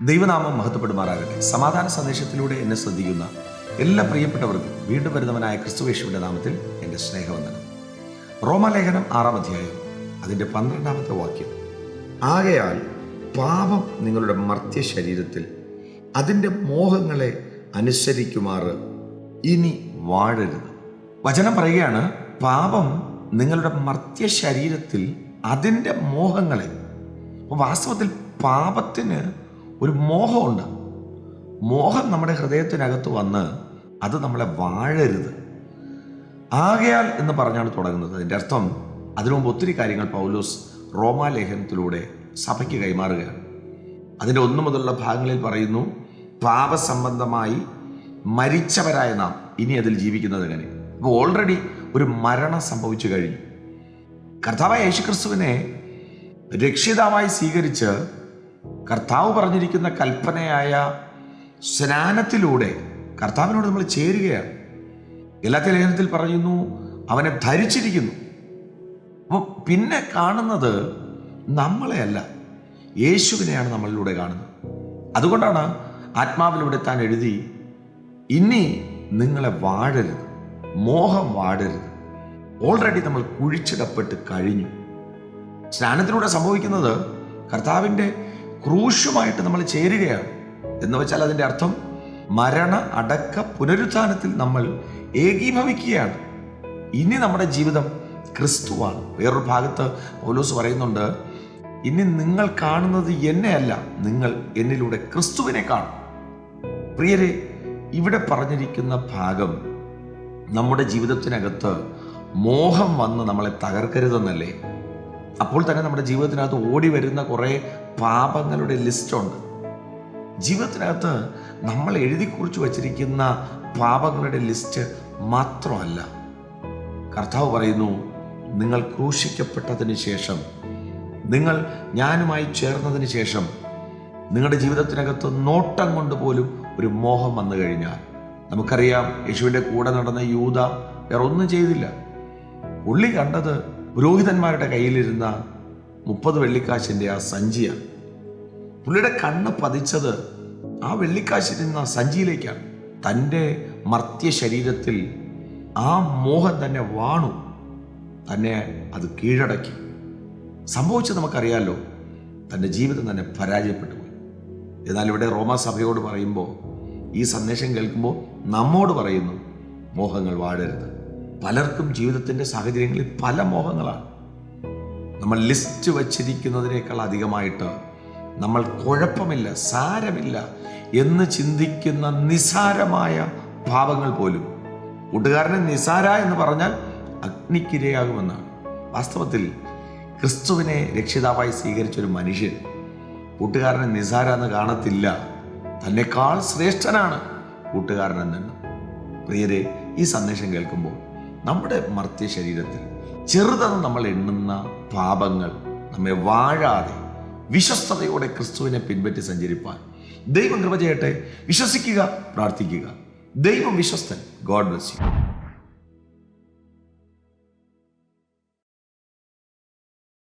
ദൈവനാമം മഹത്വപ്പെടുമാറാകട്ടെ. സമാധാന സന്ദേശത്തിലൂടെ എന്നെ ശ്രദ്ധിക്കുന്ന എല്ലാ പ്രിയപ്പെട്ടവർക്കും വീണ്ടും വരുന്നവനായ ക്രിസ്തുയേശുവിന്റെ നാമത്തിൽ എൻ്റെ സ്നേഹവന്ദനം. റോമാലേഖനം 6-ാം അധ്യായം അതിൻ്റെ 12-ാമത്തെ വാക്യം. ആകയാൽ പാപം നിങ്ങളുടെ മർത്യ ശരീരത്തിൽ അതിൻ്റെ മോഹങ്ങളെ അനുസരിക്കുമാറ് ഇനി വാഴരുത്. വചനം പറയുകയാണ്, പാപം നിങ്ങളുടെ മർത്യ ശരീരത്തിൽ അതിൻ്റെ മോഹങ്ങളെ. വാസ്തവത്തിൽ പാപത്തിന് ഒരു മോഹമുണ്ട്. മോഹം നമ്മുടെ ഹൃദയത്തിനകത്ത് വന്ന് അത് നമ്മളെ വാഴരുത്. ആകയാൽ എന്ന് പറഞ്ഞാണ് തുടങ്ങുന്നത്. അതിൻ്റെ അർത്ഥം അതിനു മുമ്പ് ഒത്തിരി കാര്യങ്ങൾ പൗലോസ് റോമാലേഖനത്തിലൂടെ സഭയ്ക്ക് കൈമാറുകയാണ്. അതിൻ്റെ 1 മുതലുള്ള ഭാഗങ്ങളിൽ പറയുന്നു, പാപസംബന്ധമായി മരിച്ചവരായ നാം ഇനി അതിൽ ജീവിക്കുന്നത് എങ്ങനെ. അപ്പോൾ ഓൾറെഡി ഒരു മരണം സംഭവിച്ചു കഴിഞ്ഞു. കർത്താവായ യേശുക്രിസ്തുവിനെ രക്ഷിതാവായി സ്വീകരിച്ച് കർത്താവ് പറഞ്ഞിരിക്കുന്ന കൽപ്പനയായ സ്നാനത്തിലൂടെ കർത്താവിനോട് നമ്മൾ ചേരുകയാണ്. ഗലാത്യ ലേഖനത്തിൽ പറയുന്നു, അവനെ ധരിച്ചിരിക്കുന്നു. അപ്പോൾ പിന്നെ കാണുന്നത് നമ്മളെയല്ല, യേശുവിനെയാണ് നമ്മളിലൂടെ കാണുന്നത്. അതുകൊണ്ടാണ് ആത്മാവിലൂടെ താൻ എഴുതി, ഇനി നിങ്ങളെ വാഴരുത്, മോഹം വാഴരുത്. ഓൾറെഡി നമ്മൾ കുഴിച്ചിടപ്പെട്ട് കഴിഞ്ഞു. സ്നാനത്തിലൂടെ സംഭവിക്കുന്നത് കർത്താവിൻ്റെ ക്രൂശുമായിട്ട് നമ്മൾ ചേരുകയാണ്. എന്ന് വെച്ചാൽ അതിൻ്റെ അർത്ഥം മരണ അടക്ക പുനരുത്ഥാനത്തിൽ നമ്മൾ ഏകീഭവിക്കുകയാണ്. ഇനി നമ്മുടെ ജീവിതം ക്രിസ്തുവാണ്. വേറൊരു ഭാഗത്ത് പൗലോസ് പറയുന്നുണ്ട്, ഇനി നിങ്ങൾ കാണുന്നത് എന്നെയല്ല, നിങ്ങൾ എന്നിലൂടെ ക്രിസ്തുവിനെ കാണും. പ്രിയരെ, ഇവിടെ പറഞ്ഞിരിക്കുന്ന ഭാഗം നമ്മുടെ ജീവിതത്തിനകത്ത് മോഹം വന്ന് നമ്മളെ തകർക്കരുതെന്നല്ലേ. അപ്പോൾ തന്നെ നമ്മുടെ ജീവിതത്തിനകത്ത് ഓടി വരുന്ന കുറേ പാപങ്ങളുടെ ലിസ്റ്റുണ്ട്. ജീവിതത്തിനകത്ത് നമ്മൾ എഴുതി കുറിച്ച് വച്ചിരിക്കുന്ന പാപങ്ങളുടെ ലിസ്റ്റ് മാത്രമല്ല. കർത്താവ് പറയുന്നു, നിങ്ങൾ ക്രൂശിക്കപ്പെട്ടതിന് ശേഷം, നിങ്ങൾ ഞാനുമായി ചേർന്നതിന് ശേഷം നിങ്ങളുടെ ജീവിതത്തിനകത്ത് നോട്ടം കൊണ്ട് പോലും ഒരു മോഹം വന്നു കഴിഞ്ഞാൽ, നമുക്കറിയാം യേശുവിൻ്റെ കൂടെ നടന്ന യൂദ വേറെ ഒന്നും ചെയ്തില്ല. പുള്ളി കണ്ടത് പുരോഹിതന്മാരുടെ കയ്യിലിരുന്ന 30 വെള്ളിക്കാശിൻ്റെ ആ സഞ്ചിയാണ്. പുള്ളിയുടെ കണ്ണ് പതിച്ചത് ആ വെള്ളിക്കാശിരുന്ന സഞ്ചിയിലേക്കാണ്. തൻ്റെ മർത്യ ശരീരത്തിൽ ആ മോഹം തന്നെ വാണു, തന്നെ അത് കീഴടക്കി. സംഭവിച്ചത് നമുക്കറിയാലോ, തൻ്റെ ജീവിതം തന്നെ പരാജയപ്പെട്ടു പോയി. എന്നാൽ ഇവിടെ റോമാസഭയോട് പറയുമ്പോൾ, ഈ സന്ദേശം കേൾക്കുമ്പോൾ നമ്മോട് പറയുന്നു, മോഹങ്ങൾ വാഴരുത്. പലർക്കും ജീവിതത്തിൻ്റെ സാഹചര്യങ്ങളിൽ പല മോഹങ്ങളാണ്. നമ്മൾ ലിസ്റ്റ് വച്ചിരിക്കുന്നതിനേക്കാൾ അധികമായിട്ട് നമ്മൾ കുഴപ്പമില്ല, സാരമില്ല എന്ന് ചിന്തിക്കുന്ന നിസാരമായ പാപങ്ങൾ പോലും, കൂട്ടുകാരനെ നിസാര എന്ന് പറഞ്ഞാൽ അഗ്നിക്കിരയാകുമെന്നാണ്. വാസ്തവത്തിൽ ക്രിസ്തുവിനെ രക്ഷിതാവായി സ്വീകരിച്ചൊരു മനുഷ്യൻ കൂട്ടുകാരനെ നിസാര എന്ന് കാണത്തില്ല. തന്നെക്കാൾ ശ്രേഷ്ഠനാണ് കൂട്ടുകാരനെന്ന്. പ്രിയരെ, ഈ സന്ദേശം കേൾക്കുമ്പോൾ നമ്മുടെ മർത്യ ശരീരത്തിൽ ചെറുതെന്ന് നമ്മൾ എണ്ണുന്ന പാപങ്ങൾ നമ്മെ വാഴാതെ വിശ്വസ്തയോടെ ക്രിസ്തുവിനെ പിൻപറ്റി സഞ്ചരിപ്പാൻ ദൈവം കൃപ ചെയ്യട്ടെ. വിശ്വസിക്കുക, പ്രാർത്ഥിക്കുക. ദൈവം വിശ്വസ്തൻ. God bless U.